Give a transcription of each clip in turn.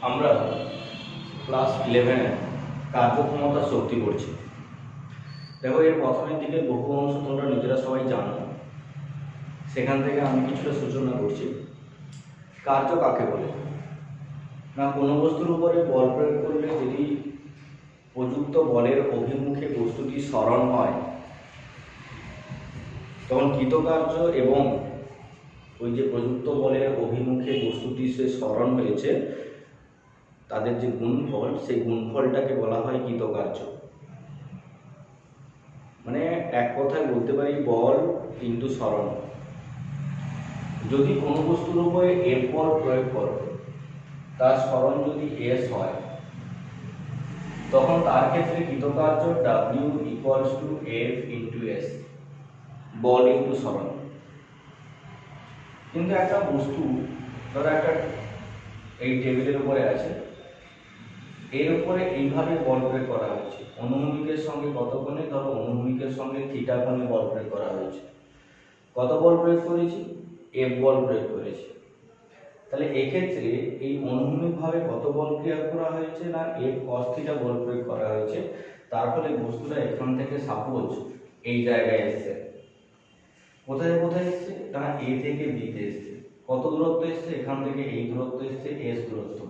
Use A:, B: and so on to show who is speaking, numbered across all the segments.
A: আমরা ক্লাস 11-এ কার্যক্ষমতা শক্তি পড়ছি। দেখো, এর প্রথমের দিকে বহু অংশ তোমরা নিজেরা সবাই জানো, সেখান থেকে আমি কিছুটা সূচনা করছি। কার্য কাকে বলে? না, কোনো বস্তুর উপরে বল প্রয়োগ করলে যদি প্রযুক্ত বলের অভিমুখে বস্তুটি সরণ হয়, তখন কৃতকার্য এবং ওই যে প্রযুক্ত বলের অভিমুখে বস্তুটি সে সরণ হয়েছে তাদের যে গুণফল, সেই গুণফলটাকে বলা হয় কৃতকার্য। মানে এক কথায় বলতে পারি বল ইন্টু সরণ। যদি কোনো বস্তুর উপরে এফ বল প্রয়োগ করো, তার সরণ যদি এস হয়, তখন তার ক্ষেত্রে কৃতকার্য W equals to F into S, বল ইন্টু সরণ। কিন্তু একটা বস্তু ধরো একটা এই টেবিলের উপরে আছে, এর উপরে এইভাবে বল প্রয়োগ করা হয়েছে, অনুভূমিকের সঙ্গে কত কোণে? ধরো অনুভূমিকের সঙ্গে থিটা কোণে বল প্রয়োগ করা হয়েছে। কত বল প্রয়োগ করেছি? এফ বল প্রয়োগ করেছি। তাহলে এক্ষেত্রে এই অনুভূমিকভাবে কত বল প্রয়োগ করা হয়েছে? না, এফ কস থিটা বল প্রয়োগ করা হয়েছে। তার ফলে বস্তুটা এখান থেকে সাপোজ এই জায়গায় এসছে। কোথায় কোথায় এসছে? না, এ থেকে বিতে এসছে। কত দূরত্ব এসছে? এখান থেকে এই দূরত্ব এসছে, এস দূরত্ব।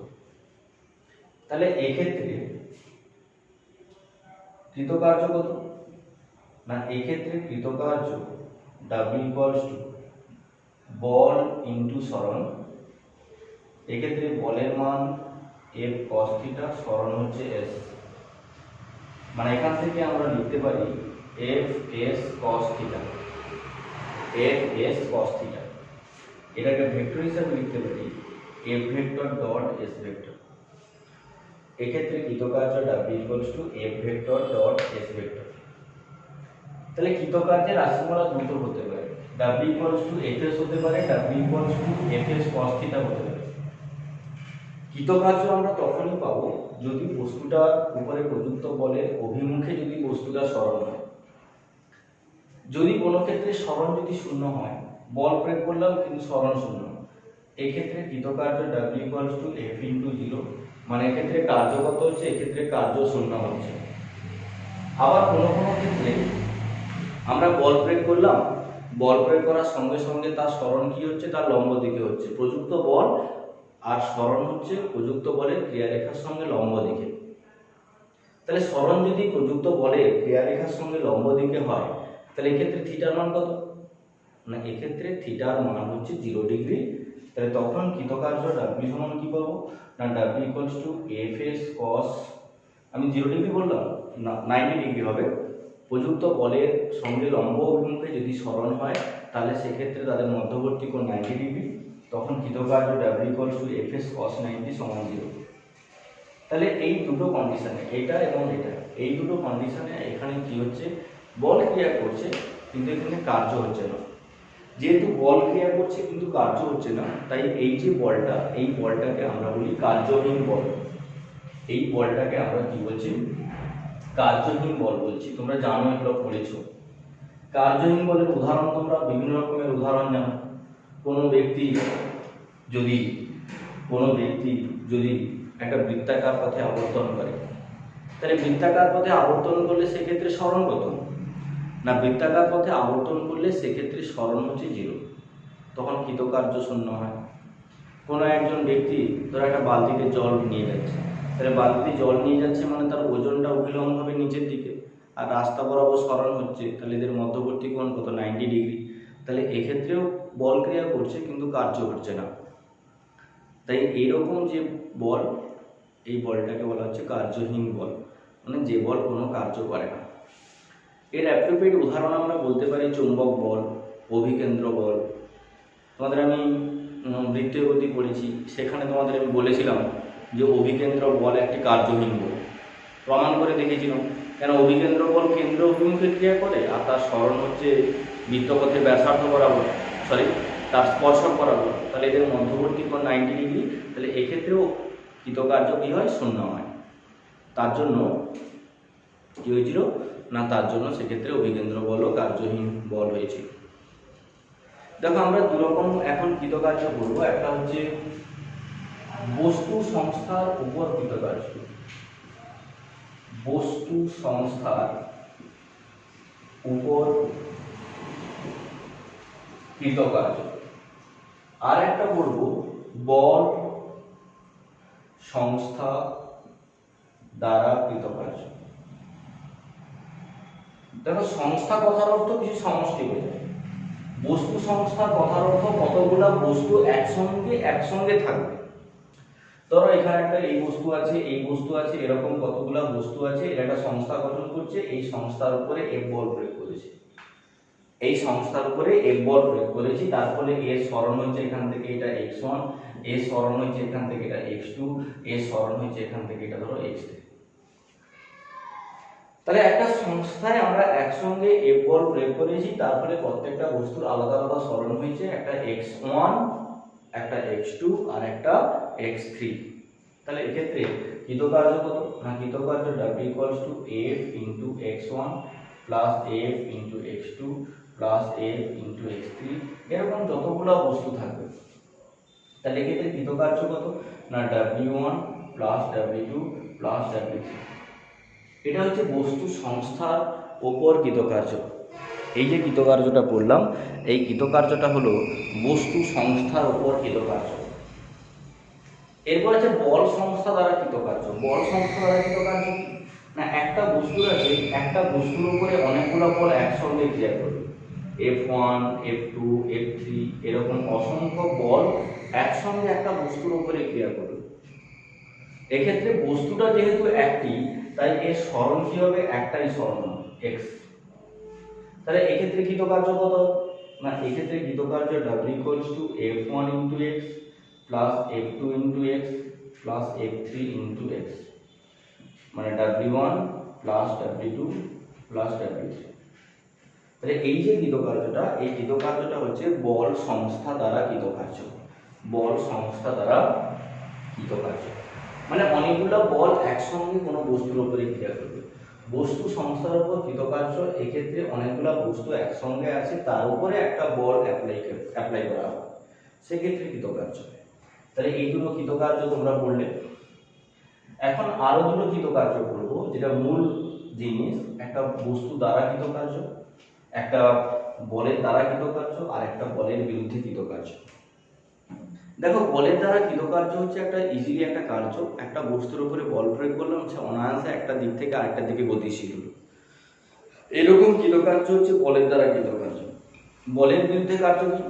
A: তাহলে এক্ষেত্রে কৃতকার্য কত? না, এক্ষেত্রে কৃতকার্য ডাব্লিউ ইকুয়ালস টু বল ইন্টু সরণ। এক্ষেত্রে বলের মান এফ কস থিটা, সরণ হচ্ছে এস। মানে এখান থেকে আমরা লিখতে পারি F S cos theta, F S cos theta. এটাকে ভেক্টর হিসাবে লিখতে পারি F vector dot S vector. এক্ষেত্রে কৃতকার্য W equals to F vector dot S vector. তাহলে কৃতকার্যের রাশিমালা দুটো হতে পারে, W equals to F S হতে পারে, W equals to F S cos theta হতে পারে। কৃতকার্য আমরা তখনই পাবো যদি বস্তুটার উপরে প্রযুক্ত বলের অভিমুখে যদি বস্তুটা সরণ হয়। যদি কোনো ক্ষেত্রে সরণ যদি শূন্য হয়, বল প্রয়োগ করলাম কিন্তু সরণ শূন্য, এক্ষেত্রে কৃতকার্য W equals to F into 0। মানে এক্ষেত্রে কার্য কত হচ্ছে? এক্ষেত্রে কার্য শূন্য হচ্ছে। আবার কোনো কোনো ক্ষেত্রে আমরা বল প্রয়োগ করলাম, বল প্রয়োগ করার সঙ্গে সঙ্গে তার সরণ কি হচ্ছে? তার লম্ব দিকে হচ্ছে। প্রযুক্ত বল আর সরণ হচ্ছে প্রযুক্ত বলের ক্রিয়ারেখার সঙ্গে লম্ব দিকে। তাহলে সরণ যদি প্রযুক্ত বলের ক্রিয়ারেখার সঙ্গে লম্ব দিকে হয়, তাহলে এক্ষেত্রে থিটার মান কত? না, এক্ষেত্রে থিটার মান হচ্ছে 0 ডিগ্রি। তাহলে তখন কৃতকার্য ডাব্লিউ সমান কি পাবো? না, W equals to F S কস, আমি 0 ডিগ্রি বললাম না, 90 ডিগ্রি হবে। প্রযুক্ত বলের সঙ্গে লম্ব অভিমুখে যদি সরণ হয়, তাহলে সেক্ষেত্রে তাদের মধ্যবর্তী কোণ 90 ডিগ্রি। তখন কৃতকার্য W equals to F S cos 90 সমান 0। তাহলে এই দুটো কন্ডিশনে, এটা এবং এটা, এই দুটো কন্ডিশনে এখানে কি হচ্ছে? বল ক্রিয়া করছে কিন্তু এখানে কার্য হচ্ছে না। যেহেতু বল ক্রিয়া করছে কিন্তু কার্য হচ্ছে না, তাই এই যে বলটা, এই বলটাকে আমরা বলি কার্যহীন বল। এই বলটাকে আমরা কি বলছি? কার্যহীন বল বলছি। তোমরা জানো, এগুলো পড়েছো। কার্যহীন বলের উদাহরণ তোমরা বিভিন্ন রকমের উদাহরণ জানো। কোনো ব্যক্তি যদি একটা বৃত্তাকার পথে আবর্তন করে, তাহলে বৃত্তাকার পথে আবর্তন করলে সেক্ষেত্রে সরণ কত? না, বৃত্তাকার পথে আবর্তন করলে সেক্ষেত্রে সরণ হচ্ছে 0। তখন কৃতকার্য শূন্য হয়। কোনো একজন ব্যক্তি ধরো একটা বালতিতে জল নিয়ে যাচ্ছে, তাহলে বালতিতে জল নিয়ে যাচ্ছে মানে তার ওজনটা অভিলম্ব হবে নিচের দিকে, আর রাস্তা বরাবর সরণ হচ্ছে, তাহলে এদের মধ্যবর্তী কোণ কত? 90 ডিগ্রি। তাহলে এক্ষেত্রেও বল ক্রিয়া করছে কিন্তু কার্য হচ্ছে না। তাই এইরকম যে বল, এই বলটাকে বলা হচ্ছে কার্যহীন বল, মানে যে বল কোনো কার্য করে না। এর অ্যাপ্রোপ্রিয়েট উদাহরণ আমরা বলতে পারি চুম্বক বল, অভিকেন্দ্র বল। তোমাদের আমি বৃত্তীয় গতি পড়েছি, সেখানে তোমাদের আমি বলেছিলাম যে অভিকেন্দ্র বল একটি কার্যহীন বল, প্রমাণ করে দেখেছিলাম। কেন? অভিকেন্দ্র বল কেন্দ্র অভিমুখে ক্রিয়া করে আর তার সরণ হচ্ছে বৃত্তপথে ব্যাসার্ধ বরাবর, তার স্পর্শক বরাবর। তাহলে এদের মধ্যবর্তী কোণ 90 ডিগ্রি। তাহলে এক্ষেত্রেও কৃতকার্য কী হয়? শূন্য হয়। তার জন্য কী হয়েছিল? না, তার জন্য সেক্ষেত্রে অভিকেন্দ্র বলও কার্যহীন বল হয়েছিল। দেখো, আমরা দুরকম এখন কৃতকার্য করবো। একটা হচ্ছে বস্তু সংস্থার উপর কৃতকার্য, বস্তু সংস্থার উপর কৃতকার্য। আর একটা বলবো বল সংস্থা দ্বারা কৃতকার্য। দেখো সংস্থা কথার অর্থ কিছু সমষ্টি বোঝায়, বস্তু সংস্থার কথার অর্থ কতগুলা বস্তু একসঙ্গে থাকবে। ধরো এখানে একটা এই বস্তু আছে, এই বস্তু আছে, এরকম কতগুলা বস্তু আছে, এর একটা সংস্থা গঠন করছে, এই সংস্থার উপরে এফ বল প্রয়োগ করেছে, এই সংস্থার উপরে এফ বল প্রয়োগ করেছি, তার ফলে এর সরণ হচ্ছে এখান থেকে এটা x1, এর সরণ হচ্ছে এখান থেকে এটা x2, এর সরণ হচ্ছে এখান থেকে এটা ধরো x3। তাহলে একটা সংস্থায় আমরা একসঙ্গে এফ বল প্রয়োগ করেছি, তার ফলে প্রত্যেকটা বস্তুর আলাদা আলাদা সরণ হয়েছে, একটা x1, একটা x2 আর একটা x3। তাহলে এক্ষেত্রে কৃতকার্য কত না, কৃতকার্য W = F × x1 plus F × x2 plus F × x3, এরকম যতগুলো বস্তু থাকবে। তাহলে এক্ষেত্রে কৃতকার্য কত না W1 plus W2 plus W3। এটা হচ্ছে বস্তু সংস্থার উপর কৃতকার্য। এই যে কৃতকার্যটা বললাম, এই কৃতকার্যটা হলো বস্তু সংস্থার উপর কৃতকার্য। এরপর আছে বল সংস্থা দ্বারা কৃতকার্য। বল সংস্থা দ্বারা কৃতকার্য না, একটা বস্তুর আছে, একটা বস্তুর উপরে অনেকগুলো বল একসঙ্গে ক্রিয়া করবে, F1 F2 F3 এরকম অসংখ্য বল একসঙ্গে একটা বস্তুর উপরে ক্রিয়া করবে। এক্ষেত্রে বস্তুটা যেহেতু একটি, তাই এর সরণ কি হবে, একটাই সরণ x। তাহলে এক্ষেত্রে কৃতকার্য কত না, এক্ষেত্রে কৃতকার্য W = F1 × x plus F2 × x plus F3 × x, মানে W1 plus W2 plus W3। তাহলে এই যে কৃতকার্যটা, এই কৃতকার্যটা হচ্ছে বল সংস্থা দ্বারা কৃতকার্য। বল সংস্থা দ্বারা কৃতকার্য মানে অনেকগুলো বল একসঙ্গে কোনো বস্তুর উপরে ক্রিয়া করবে। বস্তু সংস্থার উপর কৃতকার্য, এক্ষেত্রে অনেকগুলো বস্তু একসঙ্গে আছে, তার উপরে একটা বল অ্যাপ্লাই করা হবে, সেক্ষেত্রে কৃতকার্য। তাহলে এই দুটো কৃতকার্য তোমরা বললে। এখন আরো দুটো কৃতকার্য বলবো, যেটা মূল জিনিস, একটা বস্তু দ্বারা কৃতকার্য, একটা বলের দ্বারা কৃতকার্য, আর একটা বলের বিরুদ্ধে কৃতকার্য। দেখো বলের দ্বারা কৃতকার্য হচ্ছে একটা ইজিলি একটা কার্য, একটা বস্তুর উপরে বল প্রয়োগ করলাম, সে অনায়াসে একটা দিক থেকে আরেকটা দিকে গতিশীল হলো, এরকম কৃতকার্য হচ্ছে বলের দ্বারা কৃতকার্য। বলের বিরুদ্ধে কার্য কি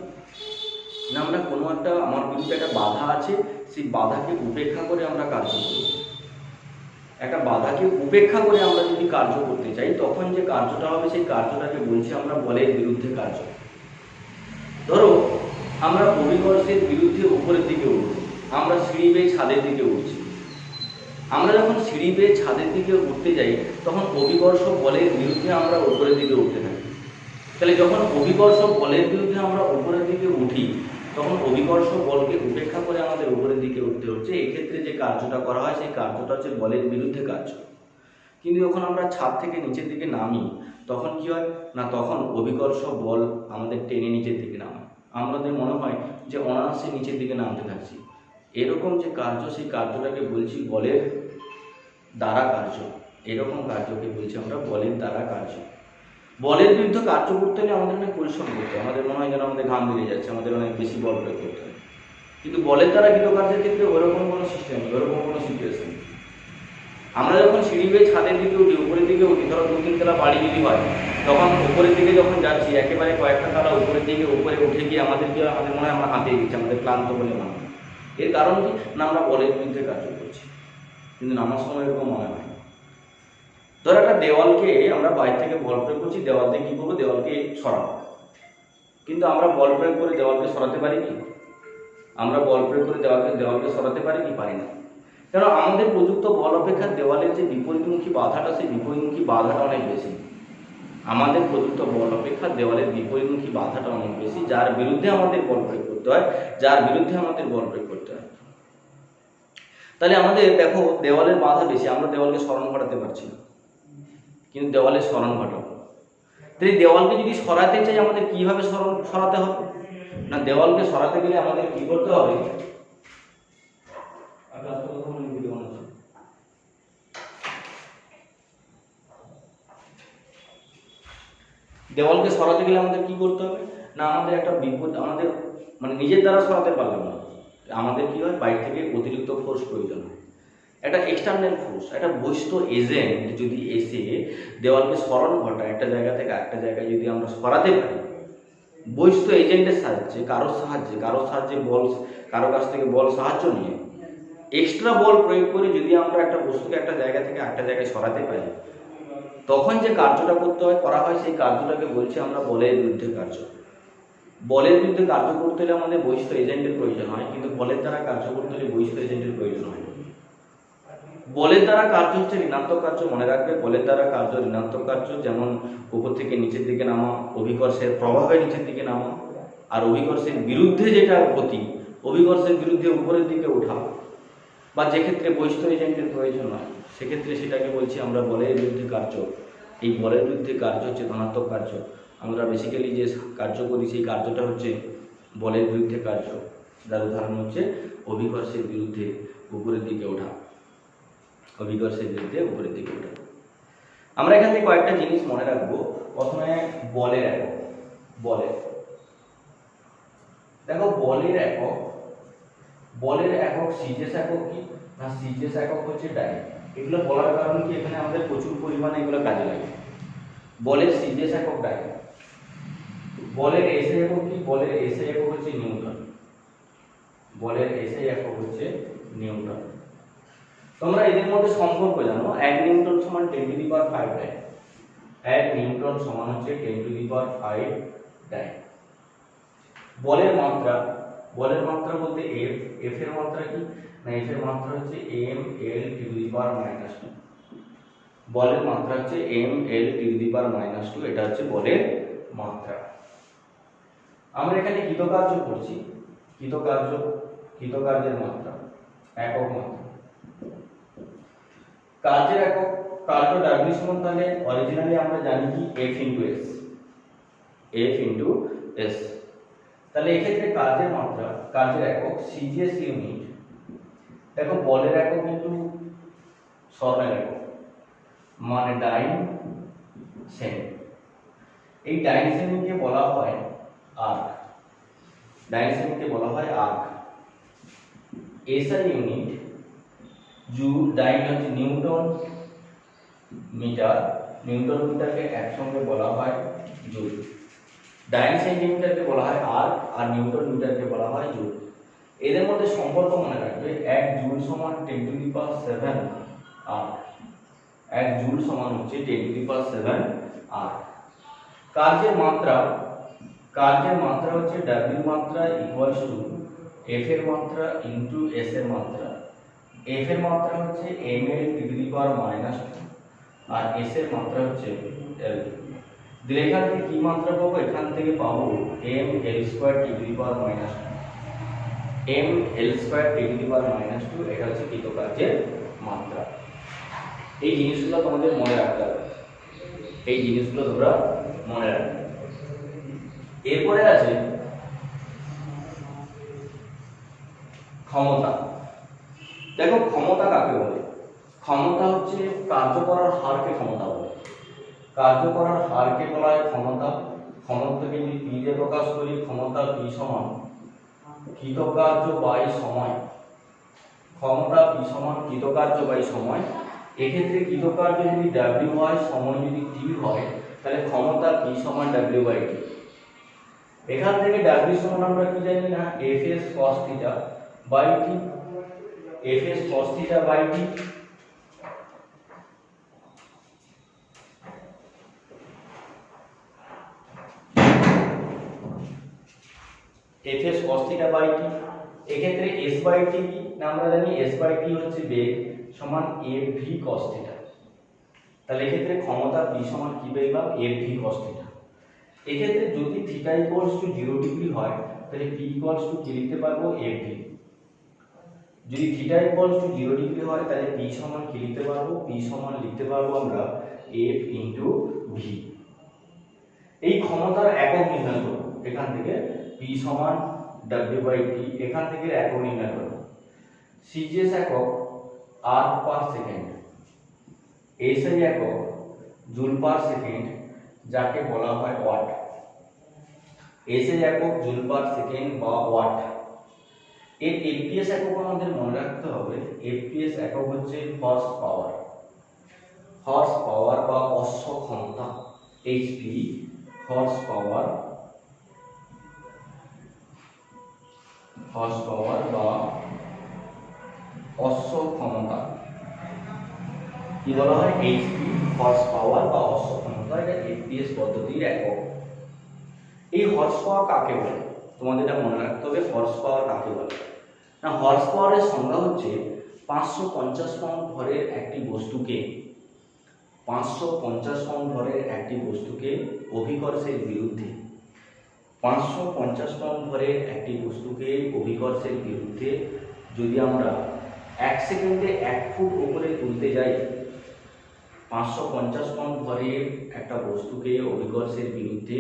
A: না, আমরা কোনো একটা, আমার বিরুদ্ধে একটা বাধা আছে, সেই বাধাকে উপেক্ষা করে আমরা কার্য করব। একটা বাধাকে উপেক্ষা করে আমরা যদি কার্য করতে চাই, তখন যে কার্যটা হবে সেই কার্যটাকে বলছি আমরা বলের বিরুদ্ধে কার্য। ধরো আমরা অভিকর্ষের বিরুদ্ধে উপরের দিকে উঠবো, আমরা সিঁড়ি বেয়ে ছাদের দিকে উঠছি। আমরা যখন সিঁড়ি বেয়ে ছাদের দিকে উঠতে যাই, তখন অভিকর্ষ বলের বিরুদ্ধে আমরা উপরের দিকে উঠতে থাকি। তাহলে যখন অভিকর্ষ বলের বিরুদ্ধে আমরা উপরের দিকে উঠি, তখন অভিকর্ষ বলকে উপেক্ষা করে আমাদের উপরের দিকে উঠতে হচ্ছে। এক্ষেত্রে যে কার্যটা করা হয়, সেই কার্যটা হচ্ছে বলের বিরুদ্ধে কার্য। কিন্তু যখন আমরা ছাদ থেকে নিচের দিকে নামি, তখন কি হয় না, তখন অভিকর্ষ বল আমাদের টেনে নিচের দিকে নামায়, আমাদের মনে হয় যে অনায়াসে নিচের দিকে নামতে থাকছি। এরকম যে কার্য, সেই কার্যটাকে বলছি বলের দ্বারা কার্য। এরকম কার্যকে বলছি আমরা বলের দ্বারা কার্য। বলের বিরুদ্ধে কার্য করতে হলে আমাদের অনেক পরিশ্রম করতে হয়, আমাদের মনে হয় যেন আমাদের ঘাম বেরিয়ে যাচ্ছে, আমাদের অনেক বেশি বল প্রয়োগ করতে হয়। কিন্তু বলের দ্বারা কৃতকার্যের ক্ষেত্রে ওরকম কোনো সিস্টেম, ওরকম কোনো সিচুয়েশন। আমরা যখন সিঁড়ি বেয়ে ছাদের দিকে উঠি, উপরের দিকে উঠি, ধরো 2-3 তলা বাড়ি যদি হয়, তখন উপরের দিকে যখন যাচ্ছি, একেবারে কয়েকটা তলা উপরের দিকে উপরে উঠে গিয়ে আমাদের মনে হয় আমরা হাঁপিয়ে গেছি, আমাদের ক্লান্ত বলে মনে হয়। এর কারণ কি না, আমরা বলের বিরুদ্ধে কার্য করছি। কিন্তু নামার সময় এরকম মনে হয়। ধর একটা দেওয়ালকে আমরা বাইরে থেকে বল প্রয়োগ করছি, দেওয়াল দিয়ে কি করবো, দেওয়ালকে সরাবো। কিন্তু আমরা বল প্রয়োগ করে দেওয়ালকে সরাতে পারি কি? আমরা বল প্রয়োগ করে দেওয়ালকে সরাতে পারি কি? পারি না। কারণ আমাদের প্রযুক্ত বল অপেক্ষা দেওয়ালের যে বিপরীতমুখী বাধাটা, সেই বিপরীতমুখী বাধাটা অনেক বেশি। আমাদের প্রযুক্ত বল অপেক্ষা দেওয়ালের বিপরীতমুখী বাধাটা অনেক বেশি, যার বিরুদ্ধে আমাদের বল প্রয়োগ করতে হয়, যার বিরুদ্ধে আমাদের বল প্রয়োগ করতে হয়। তাহলে আমাদের দেখো দেওয়ালের বাধা বেশি, আমরা দেওয়ালকে সরণ ঘটাতে পারছি না, কিন্তু দেওয়ালের সরণ ঘটাবো। তাই দেওয়ালকে যদি সরাতে চাই, আমাদের কিভাবে সরাতে হবে না, দেওয়ালকে সরাতে গেলে আমাদের কি করতে হবে ক্লাস তো কথা বলি ভিডিও বানাচ্ছি। দেওয়ালকে সরাতে গেলে আমাদের কি করতে হবে না, আমাদের একটা বিপদ, আমাদের মানে নিজের দ্বারা সরাতে পারলাম না, আমাদের কি হয় বাইরে থেকে অতিরিক্ত ফোর্স প্রয়োজন হয়, একটা এক্সটার্নাল ফোর্স, একটা বহিষ্ঠ এজেন্ট যদি এসে দেওয়ালকে সরানো ঘটায় একটা জায়গা থেকে একটা জায়গায় যদি আমরা সরাতে পারি বহিষ্ঠ এজেন্টের সাহায্যে, কারোর সাহায্যে বল, কারো কাছ থেকে বল সাহায্য নিয়ে এক্সট্রা বল প্রয়োগ করে যদি আমরা একটা বস্তুকে একটা জায়গা থেকে একটা জায়গায় সরাতে পারি, তখন যে কার্যটা করতে হয় করা হয় সেই কার্যটাকে বলছি আমরা বলের বিরুদ্ধে কার্য। বলের বিরুদ্ধে কার্য করতে হলে আমাদের বহিষ্ঠ এজেন্টের প্রয়োজন হয়, কিন্তু বলের দ্বারা কার্য করতে হলে বহিষ্ঠ এজেন্টের প্রয়োজন হয়। বলের দ্বারা কার্য হচ্ছে ঋণাত্মক কার্য, মনে রাখবে বলের দ্বারা কার্য ঋণাত্মক কার্য, যেমন উপর থেকে নিচের দিকে নামা, অভিকর্ষের প্রভাবে নিচের দিকে নামা, আর অভিকর্ষের বিরুদ্ধে যেটা গতি, অভিকর্ষের বিরুদ্ধে উপরের দিকে ওঠা, বা যে ক্ষেত্রে বহিষ্ঠ এজেন্টের প্রয়োজন হয় সেক্ষেত্রে সেটাকে বলছি আমরা বলের বিরুদ্ধে কার্য। এই বলের বিরুদ্ধে কার্য হচ্ছে ধনাত্মক কার্য। আমরা বেসিক্যালি যে কার্য করি সেই কার্যটা হচ্ছে বলের বিরুদ্ধে কার্য, যার উদাহরণ হচ্ছে অভিকর্ষের বিরুদ্ধে উপরের দিকে ওঠা, অভিকর্ষের বিরুদ্ধে উপরের দিকে ওঠা। আমরা এখান থেকে কয়েকটা জিনিস মনে রাখবো। প্রথমে বলের একক। দেখো বলের একক সিজেস একক কি না, সিজেস একক হচ্ছে ডাইন। এগুলো বলার কারণ কি, এখানে আমাদের প্রচুর পরিমাণে এগুলো কাজে লাগে। বলের সিজেস একক ডাইন। বলের এসআই একক কি, বলের এসআই একক হচ্ছে নিউটন। বলের এসআই একক হচ্ছে নিউটন। তোমরা এদের মধ্যে সম্পর্ক জানো, 1 নিউটন সমান 10⁵ ডাইন। 1 নিউটন সমান হচ্ছে 10⁵ ডাইন। বলের মাত্রা বলতে এফ এর মাত্রা কি না, এফ এর মাত্রা হচ্ছে ml⁻²। বলের মাত্রা হচ্ছে ml⁻², এটা হচ্ছে বলের মাত্রা। আমরা এখানে কৃতকার্য করছি, কৃতকার্যের মাত্রা, একক মাত্রা। কার্যের একক, কার্য W সমান তাহলে অরিজিনালি আমরা জানি কি F × S। তাহলে এক্ষেত্রে কার্যের মাত্রা, কার্যের একক সিজিএস ইউনিট। দেখো বলের একক কিন্তু সরণের একক, মানে ডাইন সেমি। এই ডাইন সেমিকে বলা হয় আর্ক। এসআই ইউনিট, ডাইন হচ্ছে নিউটন মিটারকে একসঙ্গে বলা হয় জুল। ডাইন সেন্টিমিটারকে বলা হয় আর্ক, আর নিউটন মিটারকে বলা হয় জুল। এদের মধ্যে সম্পর্ক মনে রাখবে, 1 জুল সমান 10⁷ আর্ক। 1 জুল সমান হচ্ছে 10⁷ আর্ক। কার্যের মাত্রা হচ্ছে W মাত্রা ইকুয়ালস টু F এর মাত্রা ইনটু S এর মাত্রা। F এর মাত্রা হচ্ছে ml⁻², আর S এর মাত্রা হচ্ছে L। দিলে এখান থেকে কি মাত্রা পাবো, এখান থেকে পাবো ml²⁻²। ml²⁻², এটা হচ্ছে কৃতকার্যের মাত্রা। এই জিনিসগুলো তোমাদের মনে রাখতে হবে, এরপরে আছে ক্ষমতা। দেখো ক্ষমতা কাকে বলে, ক্ষমতা হচ্ছে কার্য করার হারকে ক্ষমতা বলে। কার্য করার হারকে বলা হয় ক্ষমতা। ক্ষমতাকে যদি পি দিয়ে প্রকাশ করি, ক্ষমতা পি সমান কৃতকার্য বাই সময়। ক্ষমতা পি সমান কৃতকার্য বাই সময়। এক্ষেত্রে কৃতকার্য যদি W হয়, সময় যদি T হয়, তাহলে ক্ষমতা পি সমান W/T। এখান থেকে W সমান আমরা কি জানি না, Fs cos θ/T। Fs cos θ/T। Fs cos θ/T। এক্ষেত্রে S/T কি না, আমরা জানি S/T হচ্ছে বেগ সমান Fv cos θ। তাহলে এক্ষেত্রে ক্ষমতা P সমান কি পেলাম, Fv cos θ। এক্ষেত্রে যদি θ = 0° হয় তাহলে P = কি লিখতে পারবো, Fv। যদি θ = 0° হয় তাহলে P সমান কি লিখতে পারবো, P সমান লিখতে পারবো আমরা F × V। এই ক্ষমতার একক নির্ণয় করব, এখান থেকে P সমান W/T, এখান থেকে একক নির্ণয় করব। সিজিএস একক আর্ক পার সেকেন্ড, এসআই একক জুল পার সেকেন্ড, যাকে বলা হয় ওয়াট। এসআই একক জুল পার সেকেন্ড বা ওয়াট। এর এফপিএস একক আমাদের মনে রাখতে হবে। এফপিএস একক হচ্ছে হর্স পাওয়ার। হর্স পাওয়ার বা অশ্ব ক্ষমতা, HP, horse power, horse power বা অশ্ব ক্ষমতা কি বলা হয়? এইচপি, হর্স পাওয়ার বা অশ্ব ক্ষমতা, এটা এফপিএস পদ্ধতির একক। এই হর্স পাওয়ার কাকে বলে তোমাদের এটা মনে রাখতে হবে। হর্স পাওয়ার কাকে বলে না, হর্স পাওয়ারের সংজ্ঞা হচ্ছে 550 পাউন্ড ভরের একটি বস্তুকে 550 পাউন্ড ভরের একটি বস্তুকে অভিকর্ষের বিরুদ্ধে 550 পাউন্ড ভরের একটি বস্তুকে অভিকর্ষের বিরুদ্ধে যদি আমরা 1 সেকেন্ডে 1 ফুট উপরে তুলতে যাই, 550 পাউন্ড ভরের একটা বস্তুকে অভিকর্ষের বিরুদ্ধে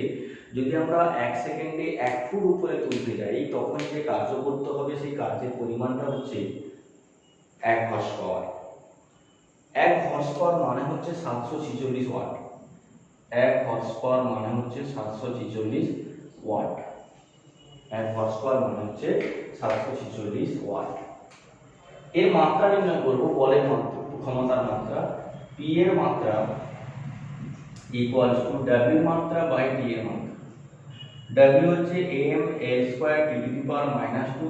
A: যদি আমরা 1 সেকেন্ডে 1 ফুট উপরে তুলতে যাই, তখন যে কার্য করতে হবে সেই কার্যের পরিমাণটা হচ্ছে 1 হর্স পাওয়ার। 1 হর্স পাওয়ার মানে হচ্ছে 746 ওয়াট। 1 হর্স পাওয়ার মানে হচ্ছে 746 ওয়াট। 1 হর্স পাওয়ার মানে হচ্ছে 746 ওয়াট। এর মাত্রা নির্ণয় করব, বলের মাত্রা, ক্ষমতার মাত্রা। P এর মাত্রা ইকুয়ালস টু W মাত্রা বাই T এর মাত্রা। W হচ্ছে m l square t to the power -2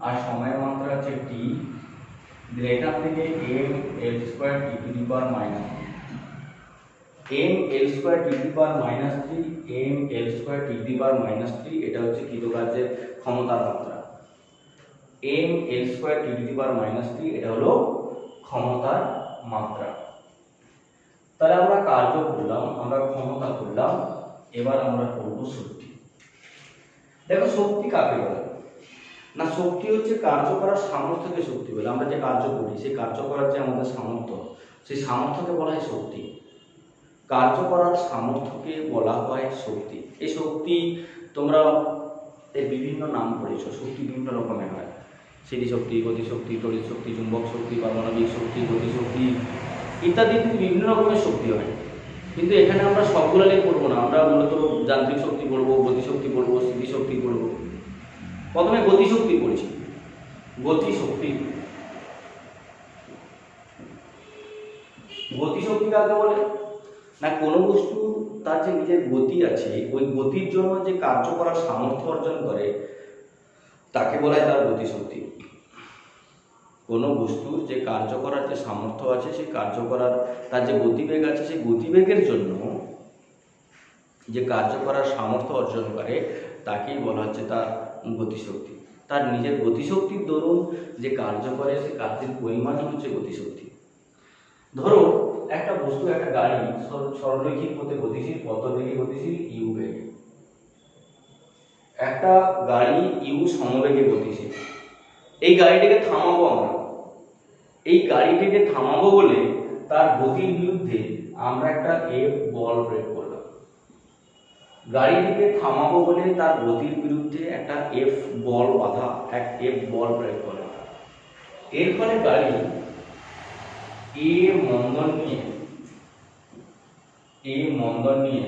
A: আর সময়ের মাত্রা হচ্ছে t। এখান থেকে m l square t to the power -3, m l square t to the power -3, m l square t to the power -3, এটা হচ্ছে কৃতকার্যের ক্ষমতার মাত্রা। m l square t to the power -3 এটা হলো ক্ষমতার মাত্রা। তাহলে আমরা কার্য করলাম, আমরা ক্ষমতা করলাম, এবার আমরা করব শক্তি। দেখো শক্তি কাকে বলে না, শক্তি হচ্ছে কার্য করার সামর্থ্যকে শক্তি বলে। আমরা যে কার্য করি সেই কার্য করার যে আমাদের সামর্থ্য, সেই সামর্থ্যকে বলা হয় শক্তি। কার্য করার সামর্থ্যকে বলা হয় শক্তি। এই শক্তি তোমরা এর বিভিন্ন নাম পড়েছো। শক্তি বিভিন্ন রকমের হয়। স্থিতিশক্তি, গতিশক্তি, তড়িৎ শক্তি, চুম্বক শক্তি, পারমাণবিক শক্তি, গতিশক্তি ইত্যাদি বিভিন্ন রকমের শক্তি হয়। কিন্তু এখানে আমরা সবগুলো নিয়ে পড়বো না, আমরা মূলত যান্ত্রিক শক্তি পড়বো, গতিশক্তি পড়বো, স্থিতিশক্তি পড়বো। প্রথমে গতিশক্তি পড়ছি। গতিশক্তি, গতিশক্তি কাকে বলে না, কোনো বস্তু তার যে নিজের গতি আছে, ওই গতির জন্য যে কার্য করার সামর্থ্য অর্জন করে তাকে বলা হয় তার গতিশক্তি। কোনো বস্তুর যে কার্য করার যে সামর্থ্য আছে, সেই কার্য করার তার যে গতিবেগ আছে, সেই গতিবেগের জন্য যে কার্য করার সামর্থ্য অর্জন করে তাকেই বলা হচ্ছে তার গতিশক্তি। তার নিজের গতিশক্তির দরুন যে কার্য করে সেই কার্যের পরিমাণই হচ্ছে গতিশক্তি। ধরো একটা বস্তু, একটা গাড়ি সরলরৈখিক পথে গতিশীল, কত বেগে গতিশীল? ইউ বেগে। একটা গাড়ি ইউ সমবেগে গতিশীল। এই গাড়িটাকে থামাবো আমরা। এই গাড়িটাকে থামাবো বলে তার গতির বিরুদ্ধে আমরা একটা এফ বল প্রয়োগ করলাম। গাড়িটিকে থামাবো বলে তার গতির বিরুদ্ধে একটা এফ বল বাধা, এক এফ বল প্রয়োগ করলাম। এর ফলে গাড়ি এ মন্দন নিয়ে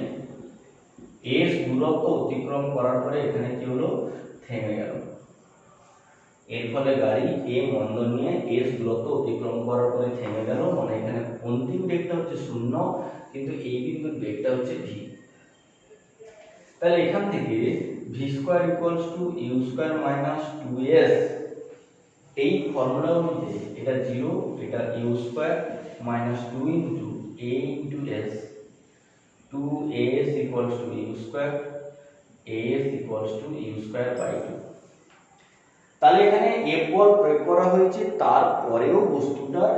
A: এস দূরত্ব অতিক্রম করার পরে এখানে কি হলো? থেমে গেল। এর ফলে গাড়ি এ মন্দন নিয়ে এস দূরত্ব অতিক্রম করার পরে থেমে গেল, মানে এখানে অন্তিম বেগটা হচ্ছে 0, কিন্তু এই বিন্দুর বেগটা হচ্ছে ভি। তাহলে এখান থেকে V square equals to U square minus 2s, এই ফর্মুলা অনুযায়ী এটা 0, এটা U square minus 2 into a into s, 2as equals to U square, as equals to U square by 2। তাহলে এখানে এফ বল প্রয়োগ করা হয়েছে, তারপরেও বস্তুটার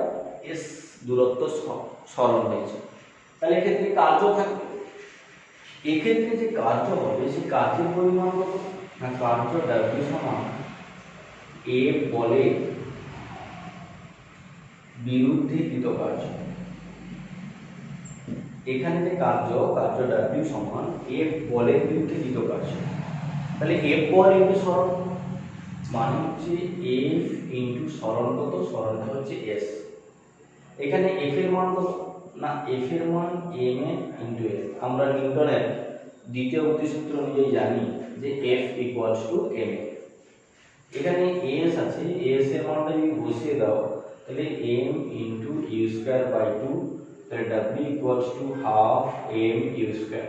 A: এস দূরত্ব সরল হয়েছে। তাহলে এক্ষেত্রে কার্য থাকবে। এক্ষেত্রে যে কার্য হবে সেই কার্যের পরিমাণ কত না, কার্য W সমান এফ বলের বিরুদ্ধে কৃত কার্য। এখানে যে কার্য W সমান এফ বলের বিরুদ্ধে কৃত কার্য। তাহলে এফ বল ইন্টু সরণ, মানে হচ্ছে এফ ইন্টু সরণ কত, সরণটা হচ্ছে এস। এখানে এফ এর মান কত, না এফ এর মান এম এ ইন্টু এস। আমরা নিউটনের দ্বিতীয় গতিসূত্র অনুযায়ী জানি যে F equals to M A. এখানে এস আছে, এস এর মানটা যদি বসিয়ে দাও তাহলে M into U square by two, তাহলে W equals to half M U square.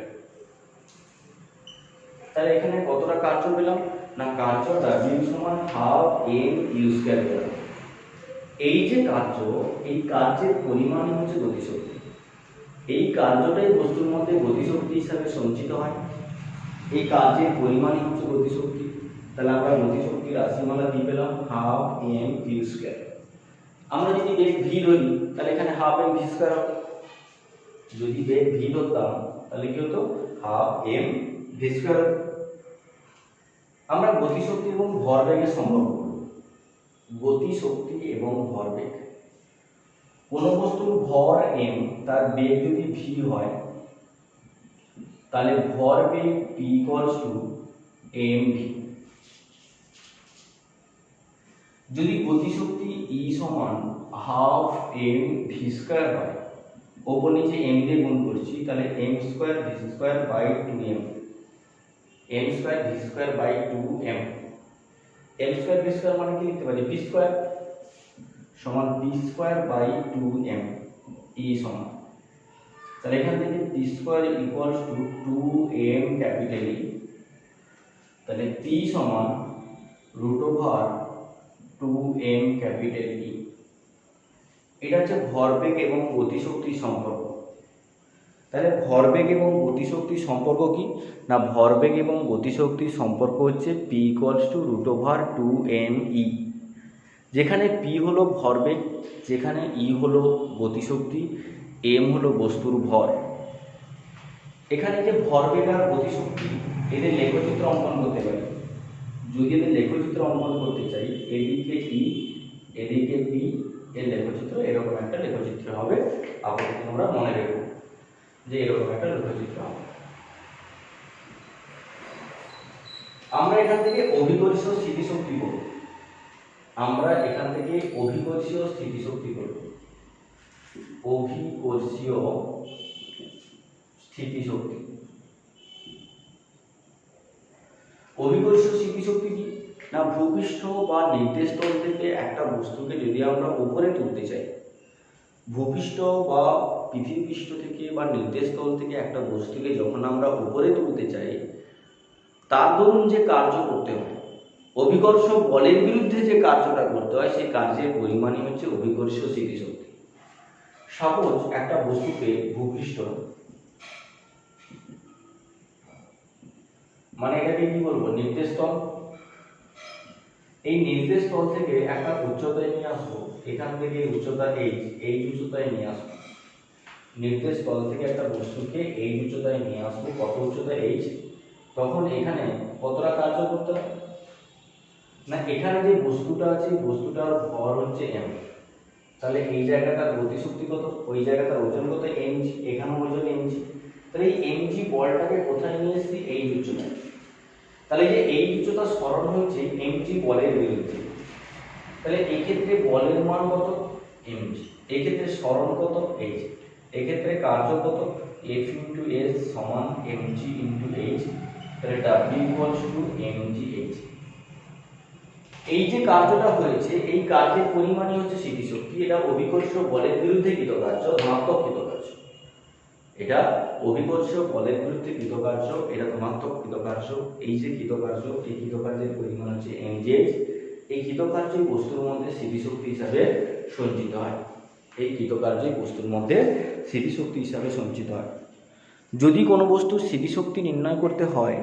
A: তাহলে এখানে কতটা কার্য পেলাম, না কার্য ডাব্লিউ সমান হাফ এম ইউ স্কোয়ার পেলাম। এই যে কার্য, এই কার্যের পরিমাণ হচ্ছে গতিশক্তি। এই কার্যটাই বস্তুর মধ্যে গতিশক্তি হিসাবে সঞ্চিত হয়। এই কার্যের পরিমাণই হচ্ছে গতিশক্তি। তাহলে আমরা গতিশক্তির রাশিমালা দিয়ে পেলাম হাফ এম ভি স্কোয়ার। আমরা যদি বেগ ভি ধরি তাহলে এখানে হাফ এম ভি স্কোয়ার হবে। যদি বেগ ভি ধরতাম তাহলে কি হতো, হাফ এম ভি স্কোয়ার। আমরা গতিশক্তি এবং ভরবেগের সম্পর্ক করব। গতিশক্তি এবং ভরবেগ, কোনো বস্তুর ভর এম, তার বেগ যদি ভি হয় তাহলে ভরবেগ P equals to M V. যদি গতিশক্তি ই সমান হাফ এম ভি স্কোয়ার হয়, ওপর নিচে এম দিয়ে গুণ করছি, তাহলে M square V square by two M, M square V square by two M. M square V square মানে কি লিখতে পারি, পি স্কোয়ার সমান P square by two M E সমান। তাহলে এখান থেকে P square equals to two M capital E, তাহলে পি সমান root over two M capital E. এটা হচ্ছে ভরবেগ এবং গতিশক্তির সম্পর্ক। তাহলে ভরবেগ এবং গতিশক্তির সম্পর্ক কি, না ভরবেগ এবং গতিশক্তির সম্পর্ক হচ্ছে P equals to root over two M E. যেখানে পি হলো ভরবেগ, যেখানে ই হলো গতিশক্তি, এম হলো বস্তুর ভর। এখানে যে ভরবেগ আর গতিশক্তি, এদের লেখচিত্র অঙ্কন করতে পারি। যদি এদের লেখচিত্র অঙ্কন করতে চাই, এদিকে ই এদিকে পি, এর লেখচিত্র এরকম একটা লেখচিত্র হবে। আপাতত আমরা মনে রাখবো যে এরকম একটা লেখচিত্র হবে। আমরা এখান থেকে অভিকর্ষীয় স্থিতিশক্তি করব। আমরা এখান থেকে অভিকর্ষীয় স্থিতিশক্তি করব। অভিকর্ষীয় স্থিতিশক্তি। অভিকর্ষীয় স্থিতিশক্তি কি, না ভূপৃষ্ঠ বা নির্দেশ তল থেকে একটা বস্তুকে যদি আমরা উপরে তুলতে চাই, ভূপৃষ্ঠ বা পৃথিবীপৃষ্ঠ থেকে বা নির্দেশ তল থেকে একটা বস্তুকে যখন আমরা উপরে তুলতে চাই, তার দরুন যে কার্য করতে হয়, অভিকর্ষ বলের বিরুদ্ধে যে কার্যটা করতে হয়, সেই কার্যের পরিমাণই হচ্ছে অভিকর্ষীয় স্থিতিশক্তি। সাপোজ একটা বস্তুকে ভূপৃষ্ঠ, মানে এটাকে কি বলবো, নির্দেশ তল। এই নির্দেশ তল থেকে একটা উচ্চতায় নিয়ে আসবো, এখান থেকে উচ্চতা এই উচ্চতায় নিয়ে আসবো। নির্দেশ তল থেকে একটা বস্তুকে এই উচ্চতায় নিয়ে আসবো, কত উচ্চতা এইচ। তখন এখানে কতটা কার্য করতে হবে, না এখানে যে বস্তুটা আছে, বস্তুটার ভর হচ্ছে এম। তাহলে এই জায়গাটার গতিশক্তি কত, ওই জায়গাটার ওজন কত, এমজি। এখানে ওজন এমজি। তাহলে এই এমজি বলটাকে কোথায় নিয়ে এসেছি, এই উচ্চতায়। তাহলে যে এই উচ্চতা সরণ হচ্ছে এমজি বলের বিরুদ্ধে। তাহলে এই ক্ষেত্রে বলের মান কত, এমজি। এই ক্ষেত্রে সরণ কত, এইচ। এই ক্ষেত্রে কার্য কত, এফ ইন্টু এস সমান এমজি ইন্টু এইচ। তাহলে W equals two MG H. এই যে কার্যটা হয়েছে, এই কার্যের পরিমাণই হচ্ছে স্থিতিশক্তি। এটা অভিকর্ষীয় বলের বিরুদ্ধে কৃতকার্য, ধনাত্মক কৃতকার্য। এটা অভিকর্ষীয় বলের বিরুদ্ধে কৃতকার্য, এটা ধনাত্মক কৃতকার্য। এই যে কৃতকার্য, এই কৃতকার্যের পরিমাণ হচ্ছে এমজিএইচ। এই কৃতকার্যই বস্তুর মধ্যে স্থিতিশক্তি হিসাবে সঞ্চিত হয়। এই কৃতকার্যই বস্তুর মধ্যে স্থিতিশক্তি হিসাবে সঞ্চিত হয়। যদি কোনো বস্তুর স্থিতিশক্তি নির্ণয় করতে হয়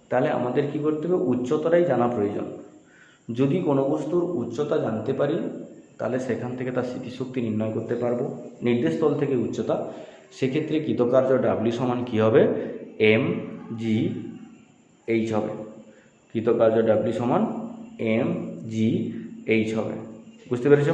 A: তাহলে আমাদের কি করতে হবে, উচ্চতাটাই জানা প্রয়োজন। যদি কোনো বস্তুর উচ্চতা জানতে পারি তাহলে সেখান থেকে তার স্থিতিশক্তি নির্ণয় করতে পারবো। নির্দেশ তল থেকে উচ্চতা, সেক্ষেত্রে কৃতকার্য ডাব্লিউ সমান কী হবে, এম জি এইচ হবে। কৃতকার্য ডাব্লিউ সমান এম জি এইচ হবে। বুঝতে পেরেছ?